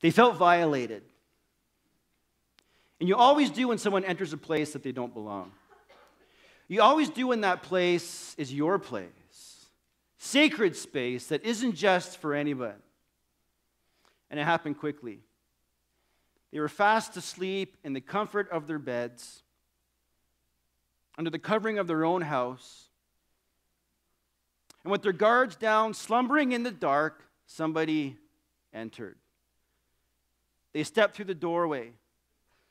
They felt violated. And you always do when someone enters a place that they don't belong. You always do when that place is your place. Sacred space that isn't just for anybody. And it happened quickly. They were fast asleep in the comfort of their beds, under the covering of their own house. And with their guards down, slumbering in the dark, somebody entered. They stepped through the doorway,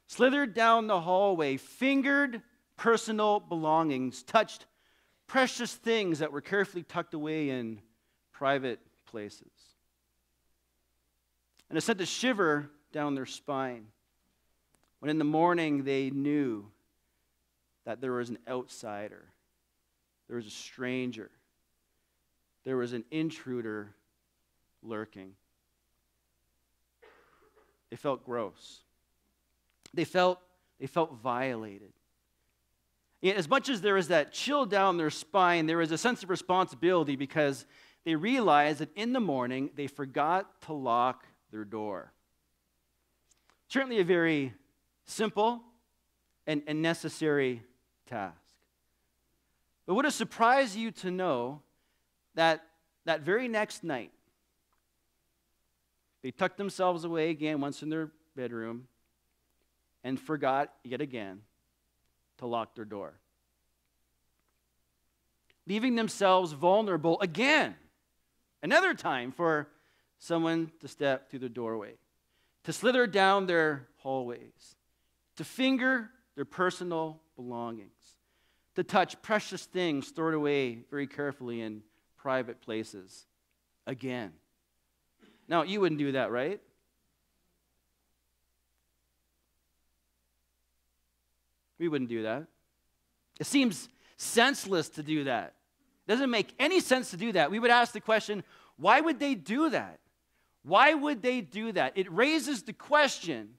slithered down the hallway, fingered personal belongings, touched precious things that were carefully tucked away in private places. And it sent a shiver down their spine when in the morning they knew that there was an outsider, there was a stranger, there was an intruder lurking. They felt gross. They felt violated. Yet as much as there was that chill down their spine, there was a sense of responsibility because they realized that in the morning they forgot to lock their door. Certainly a very simple and necessary task. But would it surprise you to know that that very next night, they tucked themselves away again once in their bedroom and forgot yet again to lock their door, leaving themselves vulnerable again, another time for someone to step through the doorway, to slither down their hallways, to finger their personal belongings, to touch precious things stored away very carefully in private places again. Now, you wouldn't do that, right? We wouldn't do that. It seems senseless to do that. It doesn't make any sense to do that. We would ask the question, why would they do that? Why would they do that? It raises the question,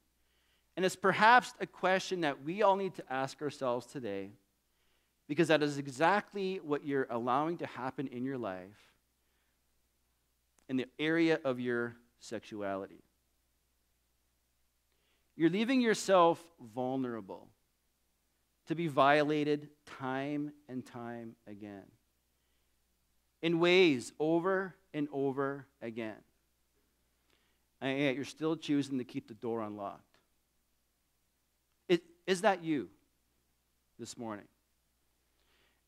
and it's perhaps a question that we all need to ask ourselves today, because that is exactly what you're allowing to happen in your life in the area of your sexuality. You're leaving yourself vulnerable to be violated time and time again, in ways over and over again. And yet you're still choosing to keep the door unlocked. Is that you this morning?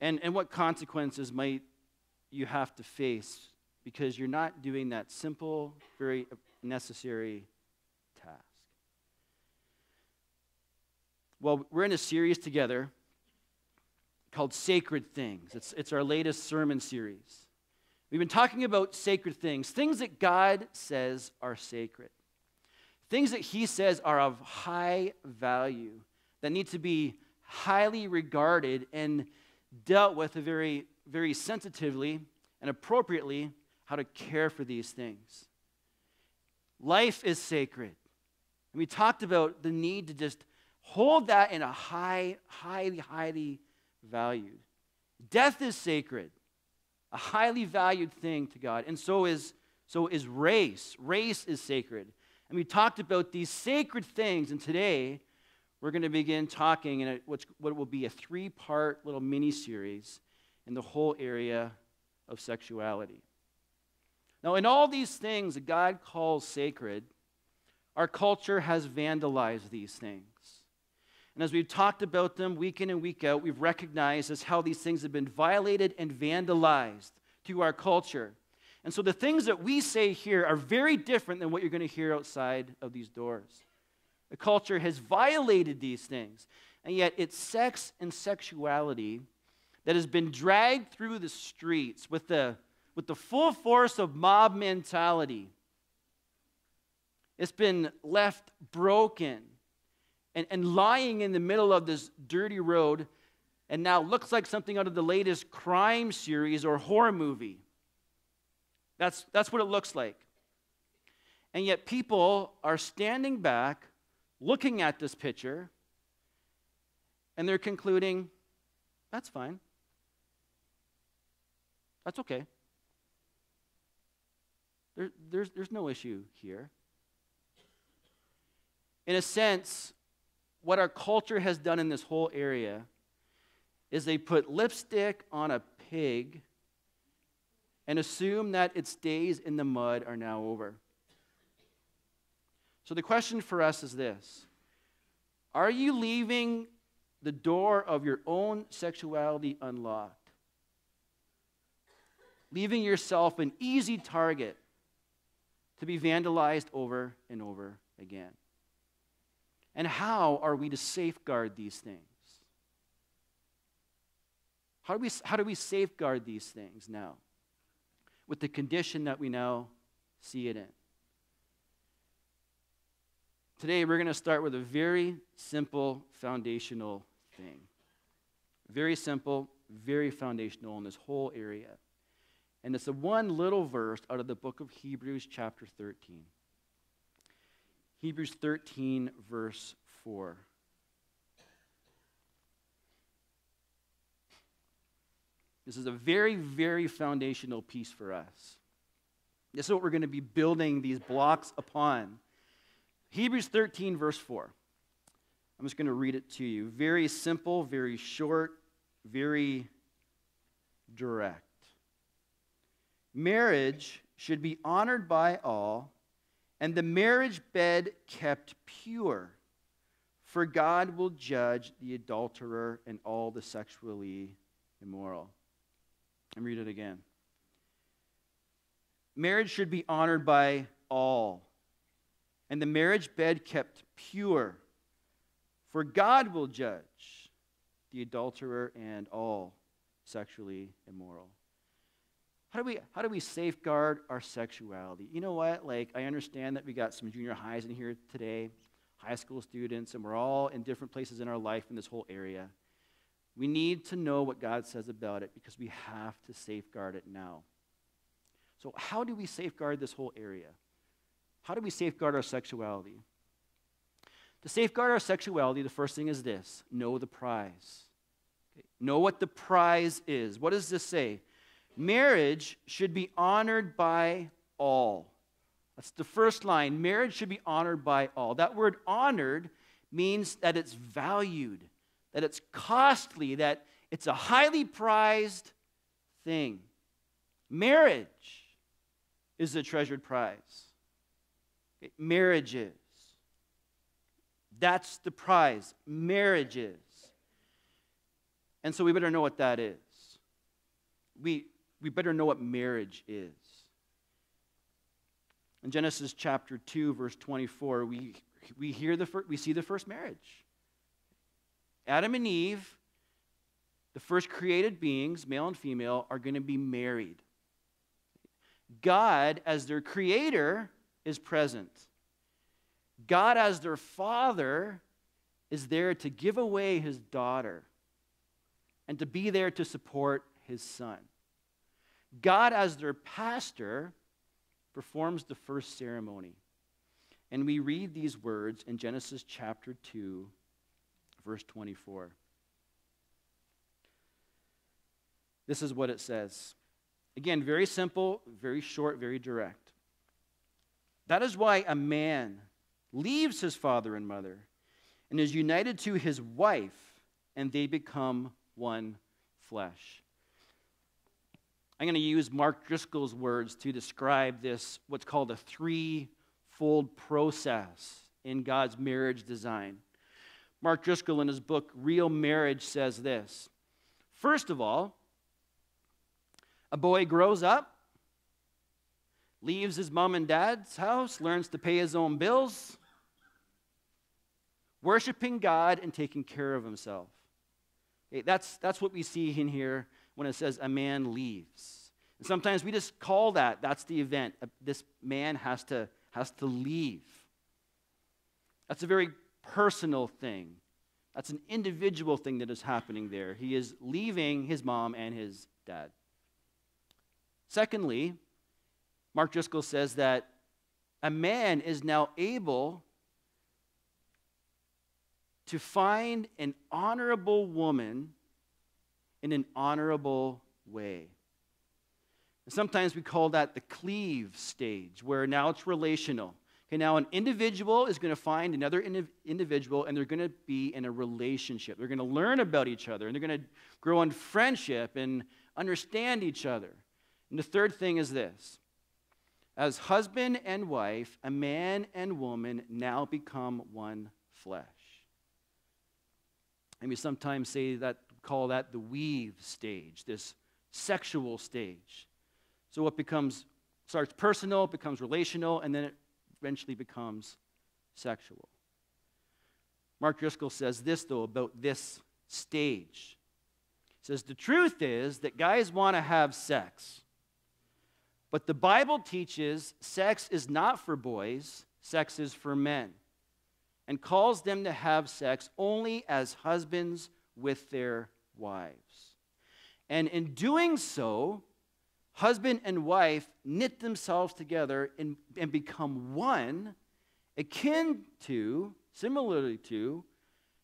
And what consequences might you have to face because you're not doing that simple, very necessary task? Well, we're in a series together called Sacred Things. It's our latest sermon series. We've been talking about sacred things that God says are sacred, things that He says are of high value, that need to be highly regarded and dealt with very, very sensitively and appropriately, how to care for these things. Life is sacred. And we talked about the need to just hold that in a highly valued. Death is sacred, a highly valued thing to God, and so is race. Race is sacred. And we talked about these sacred things, and today we're going to begin talking in what will be a 3-part little mini-series in the whole area of sexuality. Now, in all these things that God calls sacred, our culture has vandalized these things. And as we've talked about them week in and week out, we've recognized as how these things have been violated and vandalized through our culture. And so the things that we say here are very different than what you're going to hear outside of these doors. The culture has violated these things. And yet it's sex and sexuality that has been dragged through the streets with the full force of mob mentality. It's been left broken and lying in the middle of this dirty road, and now looks like something out of the latest crime series or horror movie. That's what it looks like. And yet people are standing back, looking at this picture, and they're concluding, that's fine. That's okay. There's no issue here. In a sense, what our culture has done in this whole area is they put lipstick on a pig and assume that its days in the mud are now over. So the question for us is this: are you leaving the door of your own sexuality unlocked? Leaving yourself an easy target to be vandalized over and over again? And how are we to safeguard these things? How do we safeguard these things now with the condition that we now see it in? Today, we're going to start with a very simple foundational thing. Very simple, very foundational in this whole area. And it's the one little verse out of the book of Hebrews chapter 13. Hebrews 13, verse 4. This is a very, very foundational piece for us. This is what we're going to be building these blocks upon. Hebrews 13, verse 4. I'm just going to read it to you. Very simple, very short, very direct. Marriage should be honored by all, and the marriage bed kept pure, for God will judge the adulterer and all the sexually immoral. Let me read it again. Marriage should be honored by all, and the marriage bed kept pure, for God will judge the adulterer and all sexually immoral. How do we safeguard our sexuality? You know what? I understand that we got some junior highs in here today, high school students, and we're all in different places in our life in this whole area. We need to know what God says about it because we have to safeguard it now. So how do we safeguard this whole area? How do we safeguard our sexuality? To safeguard our sexuality, the first thing is this: know the prize. Okay? Know what the prize is. What does this say? Marriage should be honored by all. That's the first line. Marriage should be honored by all. That word honored means that it's valued, that it's costly, that it's a highly prized thing. Marriage is a treasured prize. Okay? Marriage is. That's the prize. Marriage is. And so we better know what that is. We better know what marriage is. In Genesis chapter 2, verse 24, we see the first marriage. Adam and Eve, the first created beings, male and female, are going to be married. God, as their creator, is present. God, as their father, is there to give away his daughter and to be there to support his son. God, as their pastor, performs the first ceremony. And we read these words in Genesis chapter 2, verse 24. This is what it says. Again, very simple, very short, very direct. That is why a man leaves his father and mother and is united to his wife, and they become one flesh. I'm going to use Mark Driscoll's words to describe this, what's called a threefold process in God's marriage design. Mark Driscoll, in his book, Real Marriage, says this. First of all, a boy grows up, leaves his mom and dad's house, learns to pay his own bills, worshiping God and taking care of himself. Okay, that's what we see in here when it says a man leaves. And sometimes we just call that's the event. This man has to leave. That's a very personal thing. That's an individual thing that is happening there. He is leaving his mom and his dad. Secondly, Mark Driscoll says that a man is now able to find an honorable woman in an honorable way. And sometimes we call that the cleave stage, where now it's relational. Okay, now an individual is going to find another individual, and they're going to be in a relationship. They're going to learn about each other, and they're going to grow in friendship and understand each other. And the third thing is this. As husband and wife, a man and woman now become one flesh. And we sometimes call that the weave stage, this sexual stage. So it starts personal, it becomes relational, and then it eventually becomes sexual. Mark Driscoll says this, though, about this stage. He says, the truth is that guys want to have sex. But the Bible teaches sex is not for boys, sex is for men, and calls them to have sex only as husbands with their wives. And in doing so, husband and wife knit themselves together and become one, similarly to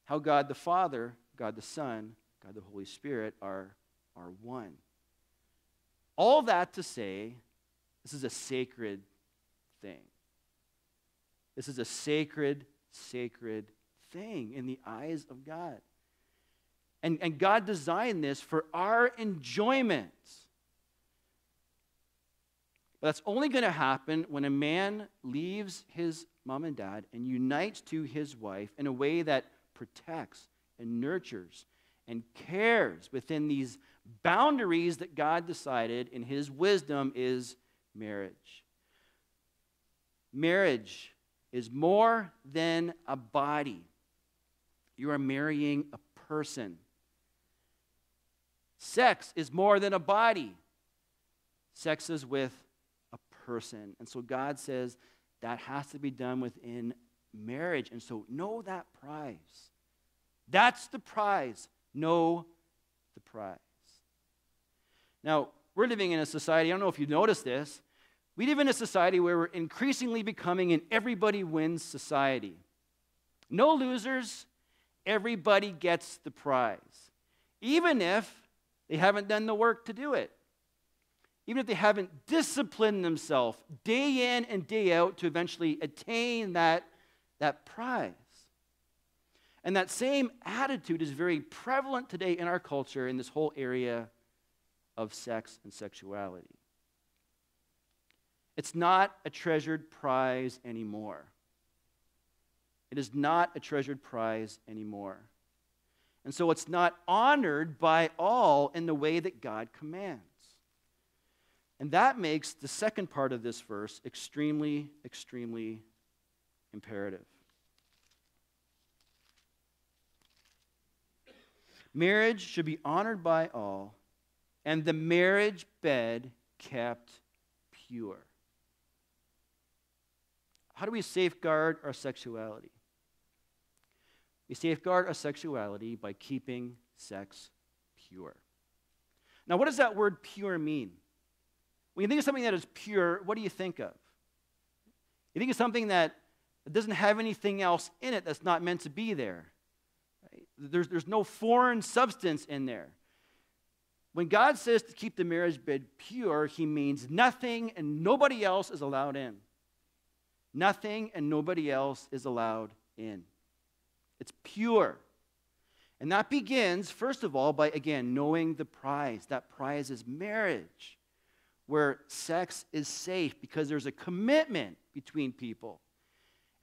how God the Father, God the Son, God the Holy Spirit are one. All that to say, this is a sacred thing. This is a sacred thing in the eyes of God. And God designed this for our enjoyment. But that's only going to happen when a man leaves his mom and dad and unites to his wife in a way that protects and nurtures and cares within these boundaries that God decided in his wisdom is marriage. Marriage is more than a body. You are marrying a person. Sex is more than a body. Sex is with a person. And so God says that has to be done within marriage. And so know that prize. That's the prize. Know the prize. Now, we're living in a society, I don't know if you noticed this, we live in a society where we're increasingly becoming an everybody wins society. No losers, everybody gets the prize. Even if they haven't done the work to do it. Even if they haven't disciplined themselves day in and day out to eventually attain that prize. And that same attitude is very prevalent today in our culture in this whole area of sex and sexuality. It's not a treasured prize anymore. It is not a treasured prize anymore. And so it's not honored by all in the way that God commands. And that makes the second part of this verse extremely, extremely imperative. Marriage should be honored by all, and the marriage bed kept pure. How do we safeguard our sexuality? We safeguard our sexuality by keeping sex pure. Now, what does that word pure mean? When you think of something that is pure, what do you think of? You think of something that doesn't have anything else in it that's not meant to be there. Right? There's no foreign substance in there. When God says to keep the marriage bed pure, he means nothing and nobody else is allowed in. Nothing and nobody else is allowed in. It's pure. And that begins, first of all, by, again, knowing the prize. That prize is marriage, where sex is safe because there's a commitment between people.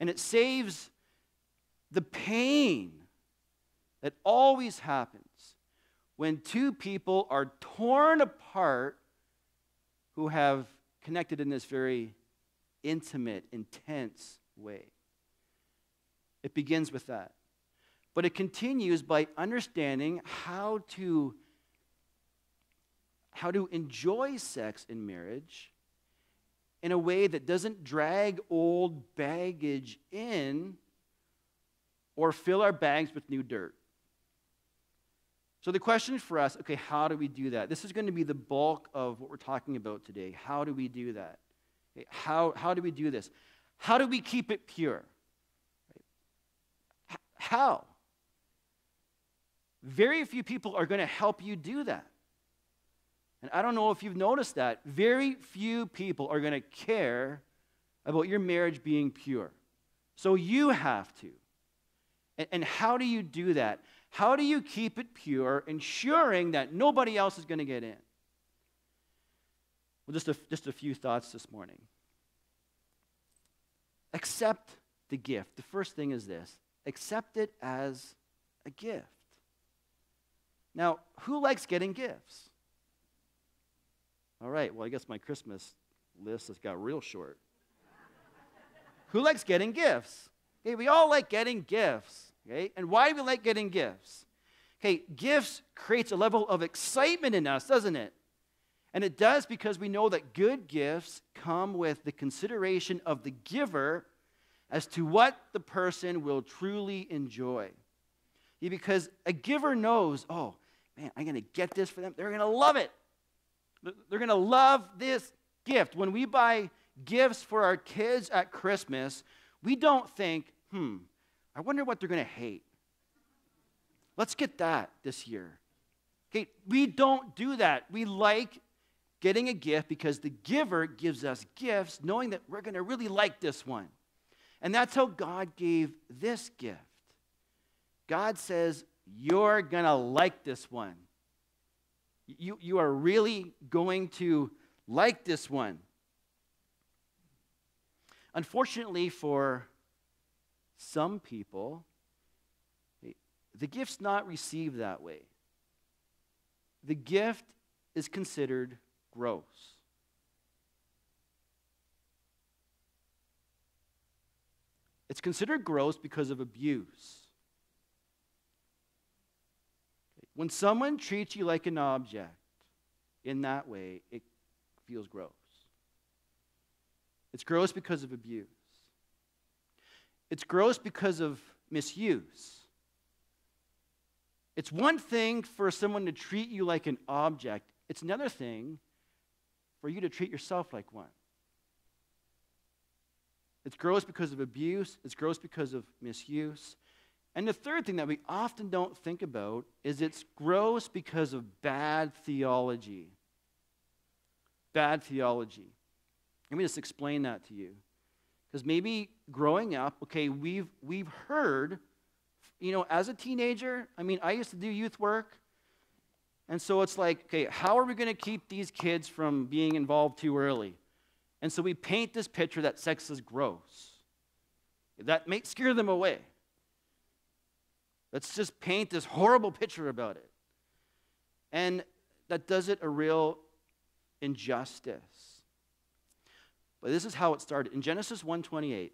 And it saves the pain that always happens when two people are torn apart who have connected in this very intimate, intense way. It begins with that. But it continues by understanding how to enjoy sex in marriage in a way that doesn't drag old baggage in or fill our bags with new dirt. So the question for us, okay, how do we do that? This is going to be the bulk of what we're talking about today. How do we do that? Okay, how do we do this? How do we keep it pure? How? Very few people are going to help you do that. And I don't know if you've noticed that. Very few people are going to care about your marriage being pure. So you have to. And how do you do that? How do you keep it pure, ensuring that nobody else is going to get in? Well, just a few thoughts this morning. Accept the gift. The first thing is this: accept it as a gift. Now, who likes getting gifts? All right, well, I guess my Christmas list has got real short. Who likes getting gifts? Okay, we all like getting gifts. Okay, and why do we like getting gifts? Okay, gifts creates a level of excitement in us, doesn't it? And it does because we know that good gifts come with the consideration of the giver as to what the person will truly enjoy. Yeah, because a giver knows, oh, man, I'm going to get this for them. They're going to love it. They're going to love this gift. When we buy gifts for our kids at Christmas, we don't think, I wonder what they're going to hate. Let's get that this year. Okay, we don't do that. We like getting a gift because the giver gives us gifts knowing that we're going to really like this one. And that's how God gave this gift. God says, you're going to like this one. You are really going to like this one. Unfortunately for some people, the gift's not received that way. The gift is considered gross. It's considered gross because of abuse. When someone treats you like an object in that way, it feels gross. It's gross because of abuse. It's gross because of misuse. It's one thing for someone to treat you like an object. It's another thing for you to treat yourself like one. It's gross because of abuse. It's gross because of misuse. And the third thing that we often don't think about is it's gross because of bad theology. Bad theology. Let me just explain that to you. Because maybe growing up, okay, we've heard, as a teenager, I used to do youth work. And so it's like, okay, how are we going to keep these kids from being involved too early? And so we paint this picture that sex is gross. That may scare them away. Let's just paint this horrible picture about it. And that does it a real injustice. But this is how it started. In Genesis 1:28,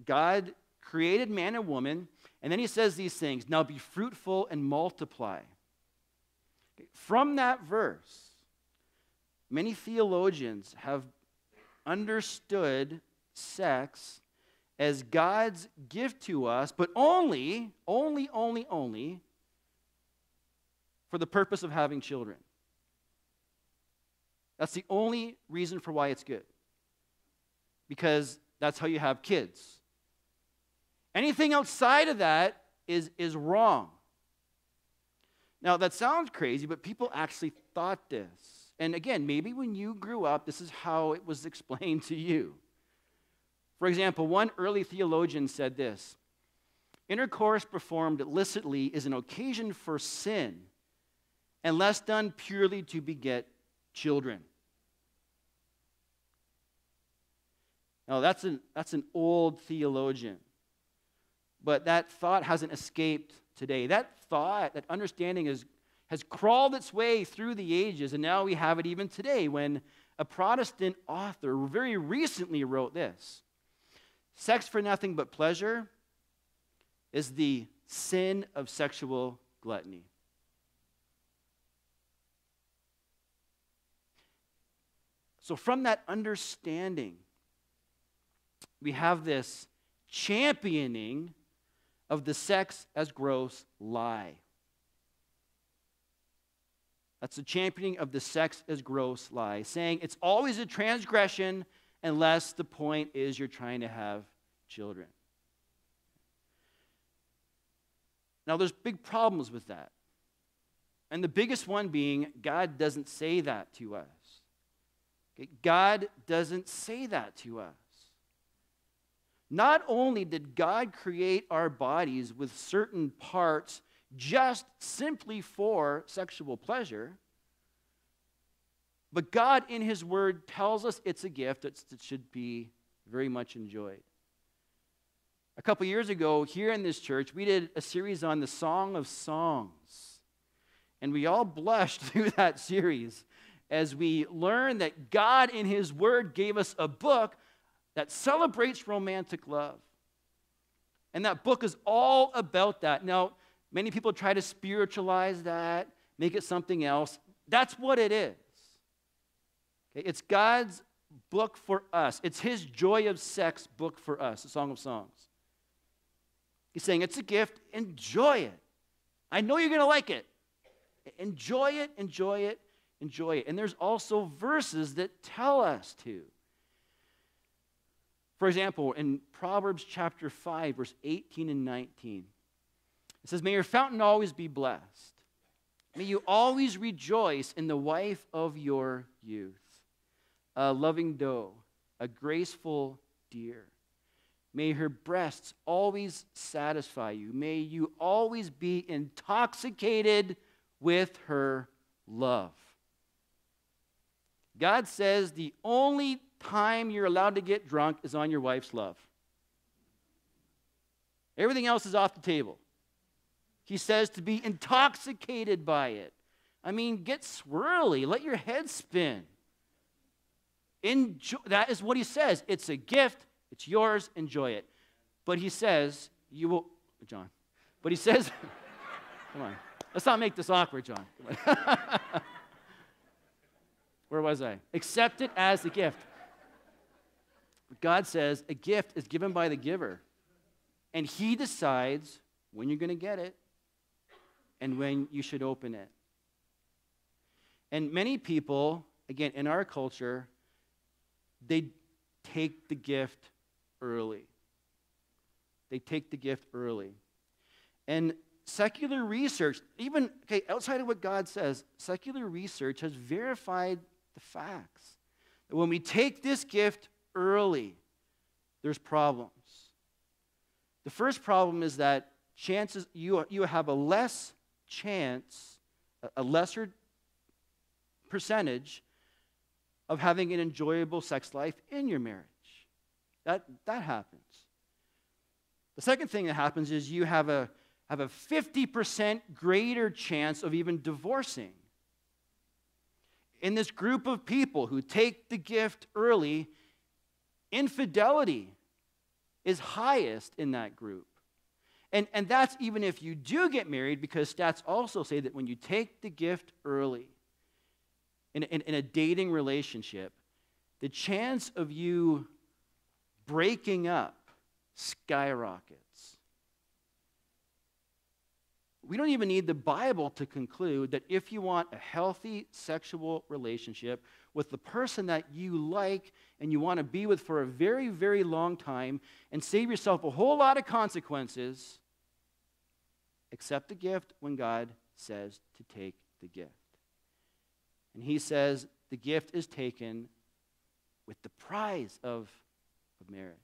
God created man and woman, and then he says these things, now be fruitful and multiply. From that verse, many theologians have understood sex as God's gift to us, but only for the purpose of having children. That's the only reason for why it's good. Because that's how you have kids. Anything outside of that is wrong. Now, that sounds crazy, but people actually thought this. And again, maybe when you grew up, this is how it was explained to you. For example, one early theologian said this: intercourse performed illicitly is an occasion for sin, unless done purely to beget children. Now, that's an old theologian, but that thought hasn't escaped today. That thought, that understanding has crawled its way through the ages, and now we have it even today when a Protestant author very recently wrote this: sex for nothing but pleasure is the sin of sexual gluttony. So from that understanding, we have this championing of the sex as gross lie. That's the championing of the sex as gross lie, saying it's always a transgression unless the point is you're trying to have children. Now, there's big problems with that. And the biggest one being, God doesn't say that to us. Okay? God doesn't say that to us. Not only did God create our bodies with certain parts just simply for sexual pleasure, but God in His Word tells us it's a gift that should be very much enjoyed. A couple years ago, here in this church, we did a series on the Song of Songs. And we all blushed through that series as we learned that God in His Word gave us a book that celebrates romantic love. And that book is all about that. Now, many people try to spiritualize that, make it something else. That's what it is. Okay? It's God's book for us. It's His Joy of Sex book for us, the Song of Songs. He's saying it's a gift, enjoy it. I know you're going to like it. Enjoy it, enjoy it, enjoy it. And there's also verses that tell us to. For example, in Proverbs chapter 5, verse 18 and 19, it says, "May your fountain always be blessed. May you always rejoice in the wife of your youth, a loving doe, a graceful deer. May her breasts always satisfy you. May you always be intoxicated with her love." God says the only time you're allowed to get drunk is on your wife's love. Everything else is off the table. He says to be intoxicated by it. I mean, get swirly. Let your head spin. Enjoy. That is what he says. It's a gift. It's yours. Enjoy it. But he says, you will, John. But he says, come on. Let's not make this awkward, John. Where was I? Accept it as a gift. God says a gift is given by the giver. And He decides when you're going to get it and when you should open it. And many people, again, in our culture, they take the gift early. They take the gift early. And secular research, even outside of what God says, secular research has verified the facts. That when we take this gift early, there's problems. The first problem is that chances you have a less chance, a lesser percentage of having an enjoyable sex life in your marriage. That happens. The second thing that happens is you have a 50% greater chance of even divorcing. In this group of people who take the gift early, infidelity is highest in that group. And that's even if you do get married, because stats also say that when you take the gift early in a dating relationship, the chance of you breaking up skyrockets. We don't even need the Bible to conclude that if you want a healthy sexual relationship with the person that you like and you want to be with for a very, very long time and save yourself a whole lot of consequences, accept the gift when God says to take the gift. And He says the gift is taken with the prize of marriage.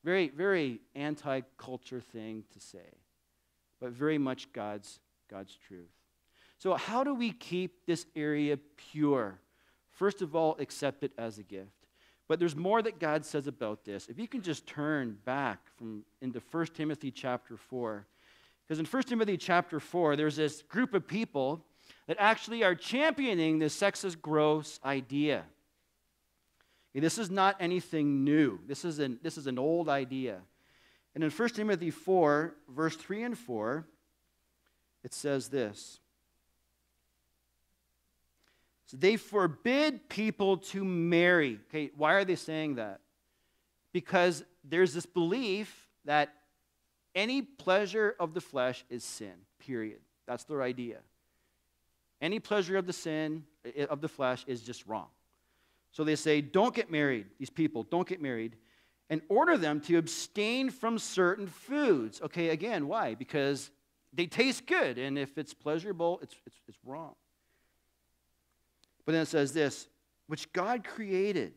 Very, very anti-culture thing to say, but very much God's truth. So how do we keep this area pure? First of all, accept it as a gift. But there's more that God says about this. If you can just turn back into 1 Timothy chapter 4. Because in 1 Timothy chapter 4, there's this group of people that actually are championing this sexist gross idea. Okay, this is not anything new. This is an old idea. And in 1 Timothy 4, verse 3 and 4, it says this. So they forbid people to marry. Okay, why are they saying that? Because there's this belief that any pleasure of the flesh is sin, period. That's their idea. Any pleasure of the flesh is just wrong. So they say, don't get married. These people, don't get married. And order them to abstain from certain foods. Okay, again, why? Because they taste good, and if it's pleasurable, it's wrong. But then it says this, which God created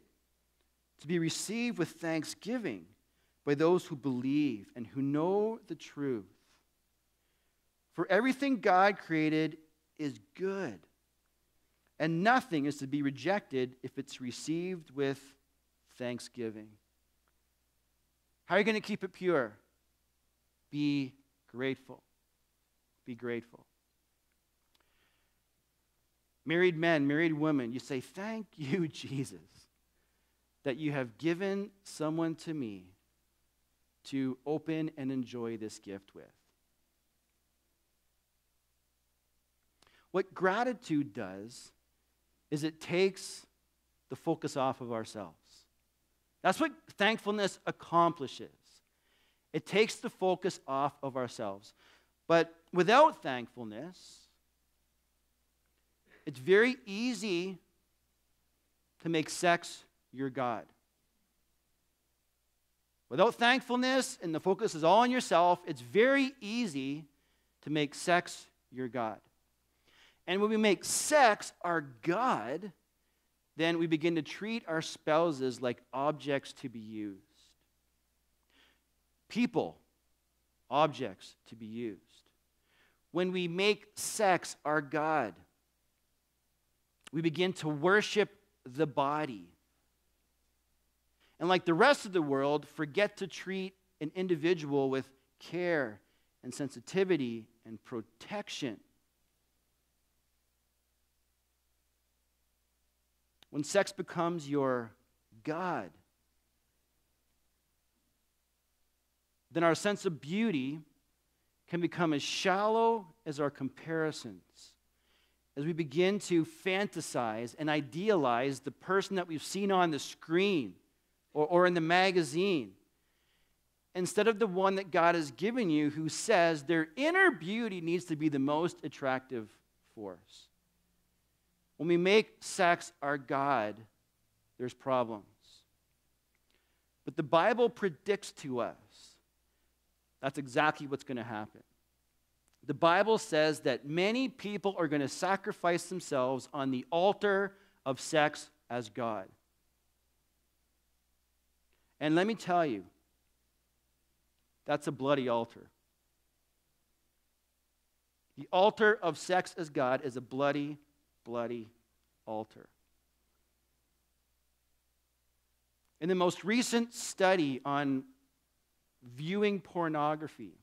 to be received with thanksgiving by those who believe and who know the truth. For everything God created is good, and nothing is to be rejected if it's received with thanksgiving. How are you going to keep it pure? Be grateful. Be grateful. Married men, married women, you say, thank you, Jesus, that you have given someone to me to open and enjoy this gift with. What gratitude does is it takes the focus off of ourselves. That's what thankfulness accomplishes. It takes the focus off of ourselves. But without thankfulness, it's very easy to make sex your God. Without thankfulness and the focus is all on yourself, it's very easy to make sex your God. And when we make sex our God, then we begin to treat our spouses like objects to be used. People, objects to be used. When we make sex our God, we begin to worship the body. And like the rest of the world, forget to treat an individual with care and sensitivity and protection. When sex becomes your God, then our sense of beauty can become as shallow as our comparisons as we begin to fantasize and idealize the person that we've seen on the screen or in the magazine, instead of the one that God has given you, who says their inner beauty needs to be the most attractive force. When we make sex our God, there's problems. But the Bible predicts to us that's exactly what's going to happen. The Bible says that many people are going to sacrifice themselves on the altar of sex as God. And let me tell you, that's a bloody altar. The altar of sex as God is a bloody, bloody altar. In the most recent study on viewing pornography,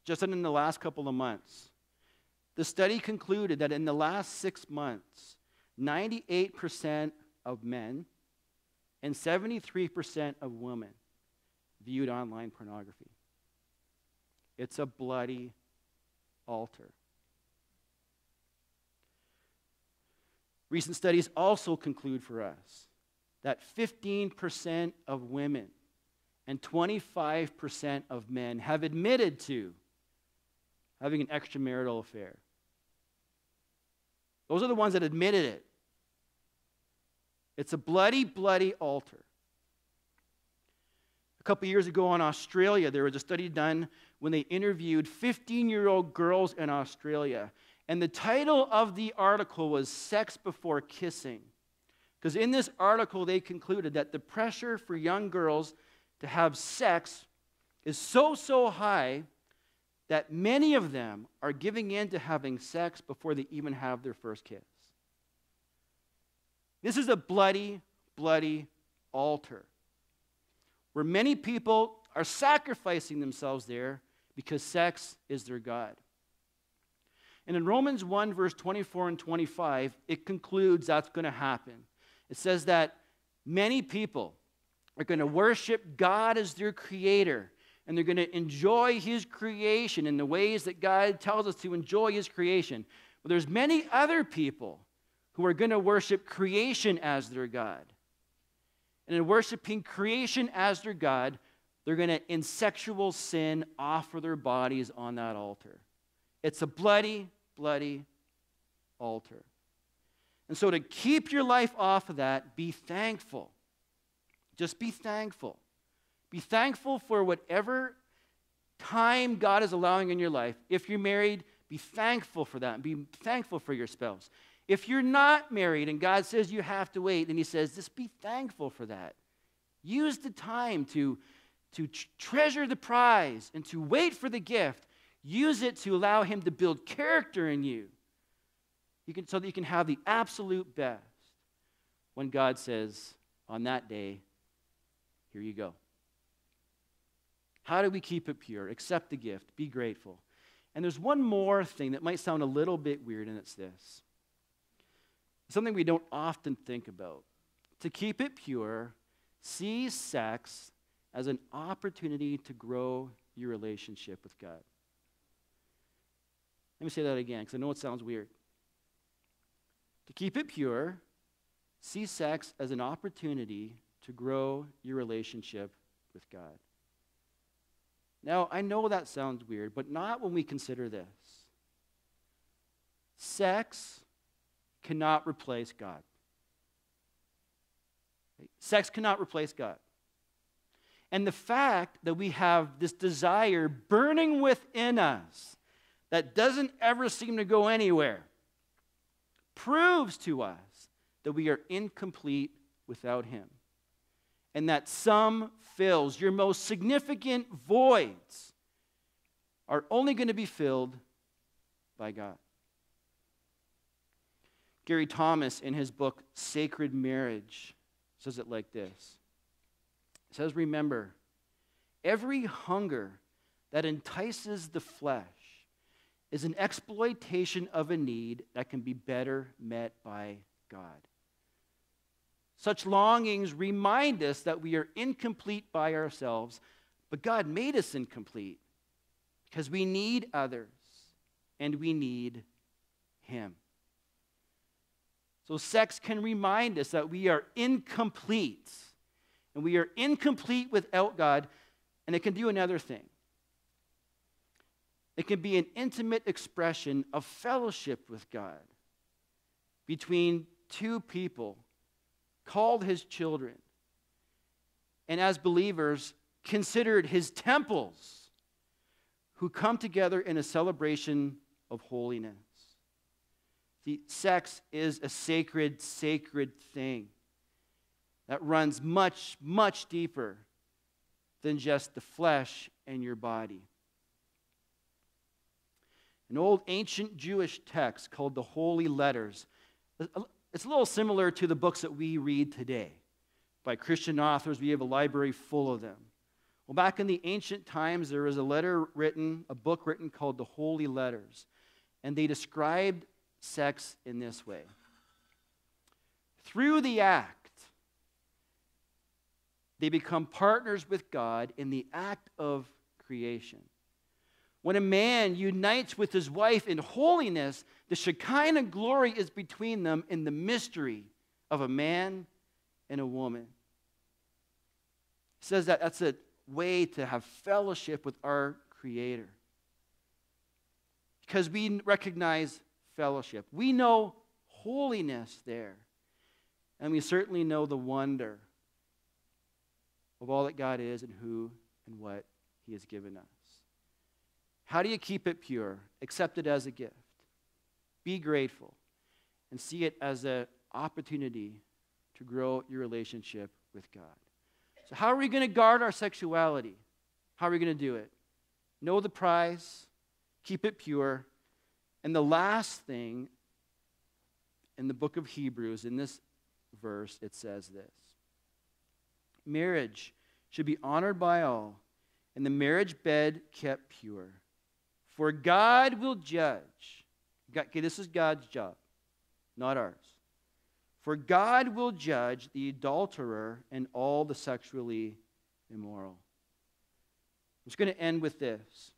just in the last couple of months, the study concluded that in the last 6 months, 98% of men and 73% of women viewed online pornography. It's a bloody altar. Recent studies also conclude for us that 15% of women and 25% of men have admitted to having an extramarital affair. Those are the ones that admitted it. It's a bloody, bloody altar. A couple years ago in Australia, there was a study done when they interviewed 15-year-old girls in Australia. And the title of the article was Sex Before Kissing. Because in this article, they concluded that the pressure for young girls to have sex is so high that many of them are giving in to having sex before they even have their first kiss. This is a bloody, bloody altar where many people are sacrificing themselves there because sex is their God. And in Romans 1, verse 24 and 25, it concludes that's going to happen. It says that many people are going to worship God as their creator, and they're going to enjoy his creation in the ways that God tells us to enjoy his creation. But there's many other people who are going to worship creation as their God. And in worshiping creation as their God, they're going to, in sexual sin, offer their bodies on that altar. It's a bloody, bloody altar. And so to keep your life off of that, be thankful. Just be thankful. Be thankful for whatever time God is allowing in your life. If you're married, be thankful for that. Be thankful for your spouse. If you're not married and God says you have to wait, and he says, just be thankful for that. Use the time to treasure the prize and to wait for the gift. Use it to allow him to build character in you. So that you can have the absolute best when God says, on that day, here you go. How do we keep it pure? Accept the gift. Be grateful. And there's one more thing that might sound a little bit weird, and it's this. Something we don't often think about. To keep it pure, see sex as an opportunity to grow your relationship with God. Let me say that again, because I know it sounds weird. To keep it pure, see sex as an opportunity to grow your relationship with God. Now, I know that sounds weird, but not when we consider this. Sex cannot replace God. Sex cannot replace God. And the fact that we have this desire burning within us that doesn't ever seem to go anywhere proves to us that we are incomplete without him. And that some fills, your most significant voids, are only going to be filled by God. Gary Thomas, in his book, Sacred Marriage, says it like this. He says, remember, every hunger that entices the flesh is an exploitation of a need that can be better met by God. Such longings remind us that we are incomplete by ourselves, but God made us incomplete because we need others and we need him. So sex can remind us that we are incomplete, and we are incomplete without God, and it can do another thing. It can be an intimate expression of fellowship with God between two people called his children, and as believers, considered his temples, who come together in a celebration of holiness. See, sex is a sacred, sacred thing that runs much, much deeper than just the flesh and your body. An old ancient Jewish text called the Holy Letters. It's a little similar to the books that we read today. By Christian authors, we have a library full of them. Well, back in the ancient times, there was a book written called the Holy Letters. And they described sex in this way. Through the act, they become partners with God in the act of creation. When a man unites with his wife in holiness, the Shekinah glory is between them in the mystery of a man and a woman. He says that that's a way to have fellowship with our Creator. Because we recognize fellowship. We know holiness there. And we certainly know the wonder of all that God is and who and what he has given us. How do you keep it pure? Accept it as a gift. Be grateful. And see it as an opportunity to grow your relationship with God. So how are we going to guard our sexuality? How are we going to do it? Know the prize. Keep it pure. And the last thing in the book of Hebrews, in this verse, it says this. Marriage should be honored by all, and the marriage bed kept pure. For God will judge. Okay, this is God's job, not ours. For God will judge the adulterer and all the sexually immoral. I'm just going to end with this.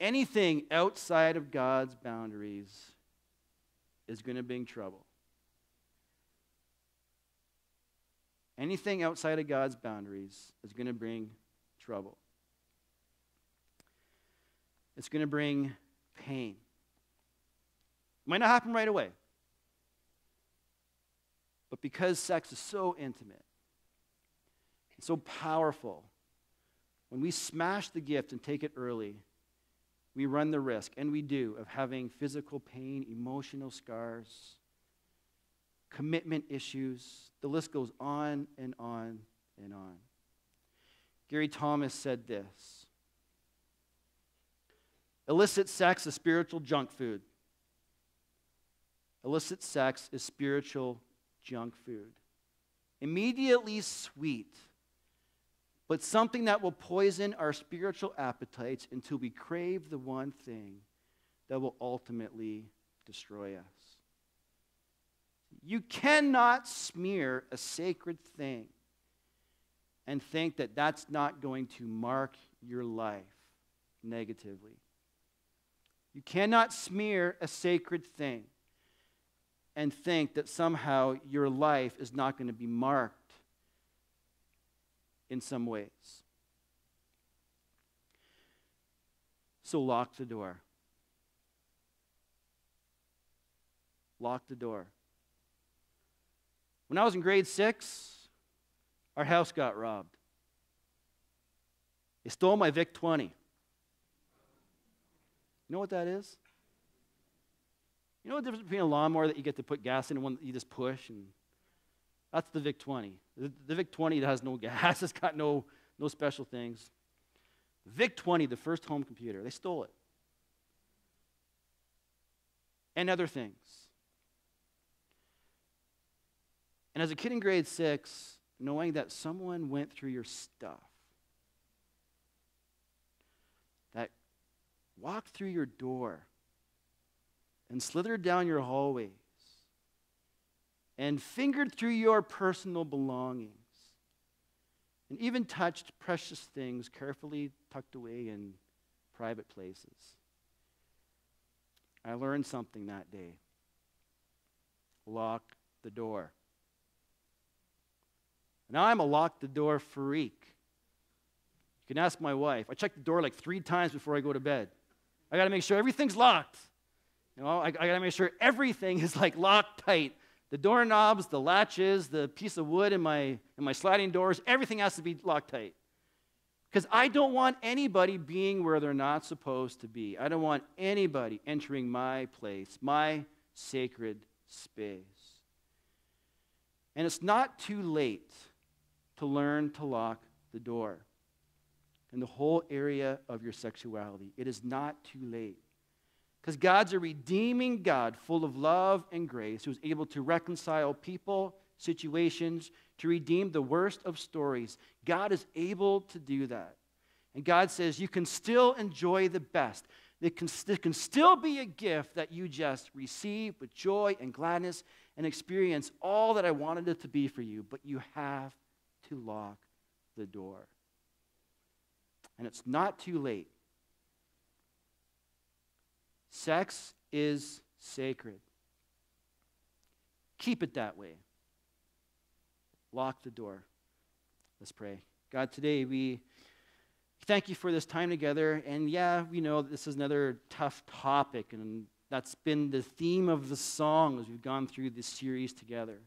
Anything outside of God's boundaries is going to bring trouble. Anything outside of God's boundaries is going to bring trouble. It's going to bring pain. It might not happen right away. But because sex is so intimate and so powerful, when we smash the gift and take it early, we run the risk, and we do, of having physical pain, emotional scars, commitment issues. The list goes on and on and on. Gary Thomas said this: illicit sex is spiritual junk food. Illicit sex is spiritual junk food. Immediately sweet, but something that will poison our spiritual appetites until we crave the one thing that will ultimately destroy us. You cannot smear a sacred thing and think that that's not going to mark your life negatively. You cannot smear a sacred thing and think that somehow your life is not going to be marked in some ways. So lock the door. Lock the door. When I was in grade 6, our house got robbed. They stole my VIC-20. You know what that is? You know the difference between a lawnmower that you get to put gas in and one that you just push? And that's the VIC-20. The VIC-20 has no gas. It's got no special things. VIC-20, the first home computer, they stole it. And other things. And as a kid in grade 6, knowing that someone went through your stuff, that walked through your door and slithered down your hallways and fingered through your personal belongings and even touched precious things carefully tucked away in private places. I learned something that day. Lock the door. Now I'm a lock the door freak. You can ask my wife. I check the door like 3 times before I go to bed. I got to make sure everything's locked. I got to make sure everything is like locked tight. The doorknobs, the latches, the piece of wood in my sliding doors, everything has to be locked tight. Because I don't want anybody being where they're not supposed to be. I don't want anybody entering my place, my sacred space. And it's not too late to learn to lock the door in the whole area of your sexuality. It is not too late. Because God's a redeeming God full of love and grace who is able to reconcile people, situations, to redeem the worst of stories. God is able to do that. And God says you can still enjoy the best. It can still be a gift that you just receive with joy and gladness and experience all that I wanted it to be for you, but you have to lock the door. And it's not too late. Sex is sacred. Keep it that way. Lock the door. Let's pray. God, today we thank you for this time together. And yeah, we know that this is another tough topic, and that's been the theme of the song as we've gone through this series together.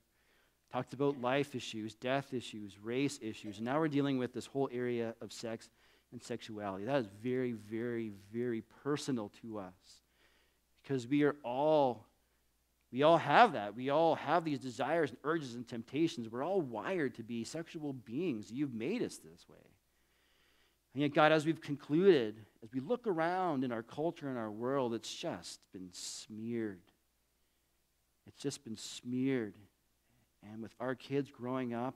Talked about life issues, death issues, race issues, and now we're dealing with this whole area of sex and sexuality. That is very, very, very personal to us. Because we all have that. We all have these desires and urges and temptations. We're all wired to be sexual beings. You've made us this way. And yet, God, as we've concluded, as we look around in our culture and our world, it's just been smeared. It's just been smeared. And with our kids growing up,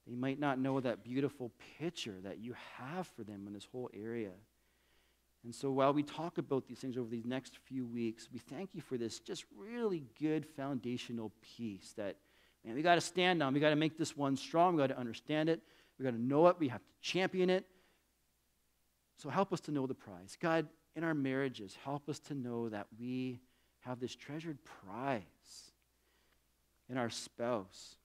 they might not know that beautiful picture that you have for them in this whole area. And so while we talk about these things over these next few weeks, we thank you for this just really good foundational piece that, man, we got to stand on. We got to make this one strong. We got to understand it. We got to know it. We have to champion it. So help us to know the prize. God, in our marriages, help us to know that we have this treasured prize in our spouse.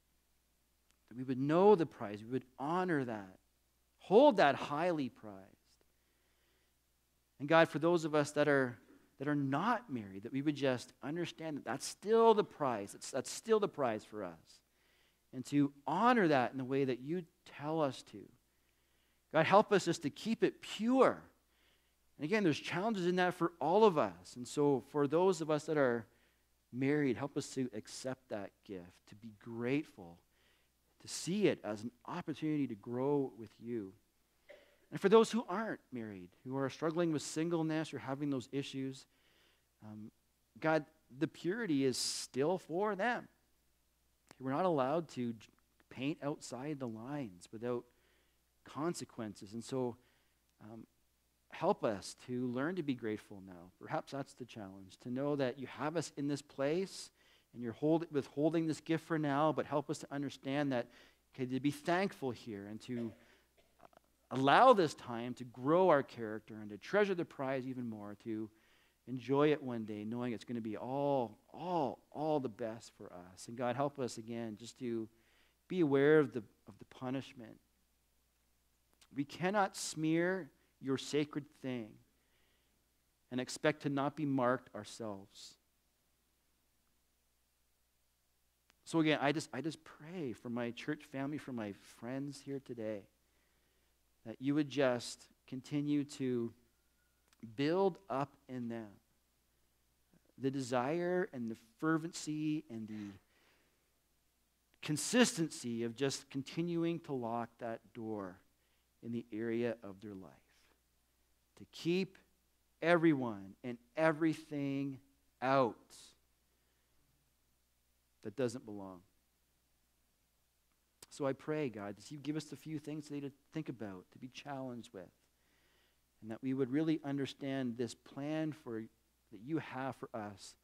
That we would know the prize. We would honor that. Hold that highly prized. And God, for those of us that are not married, that we would just understand that that's still the prize. That's still the prize for us. And to honor that in the way that you tell us to. God, help us just to keep it pure And again, there's challenges in that for all of us. And so for those of us that are married, help us to accept that gift, to be grateful, to see it as an opportunity to grow with you. And for those who aren't married, who are struggling with singleness or having those issues, God, the purity is still for them. We're not allowed to paint outside the lines without consequences. And so help us to learn to be grateful now. Perhaps that's the challenge, to know that you have us in this place and you're withholding this gift for now, but help us to understand that, okay, to be thankful here and to allow this time to grow our character and to treasure the prize even more, to enjoy it one day, knowing it's going to be all the best for us. And God, help us again just to be aware of the punishment. We cannot smear your sacred thing and expect to not be marked ourselves. So again, I just pray for my church family, for my friends here today, that you would just continue to build up in them the desire and the fervency and the consistency of just continuing to lock that door in the area of their life, to keep everyone and everything out that doesn't belong. So I pray, God, that you give us a few things today to think about, to be challenged with, and that we would really understand this plan that you have for us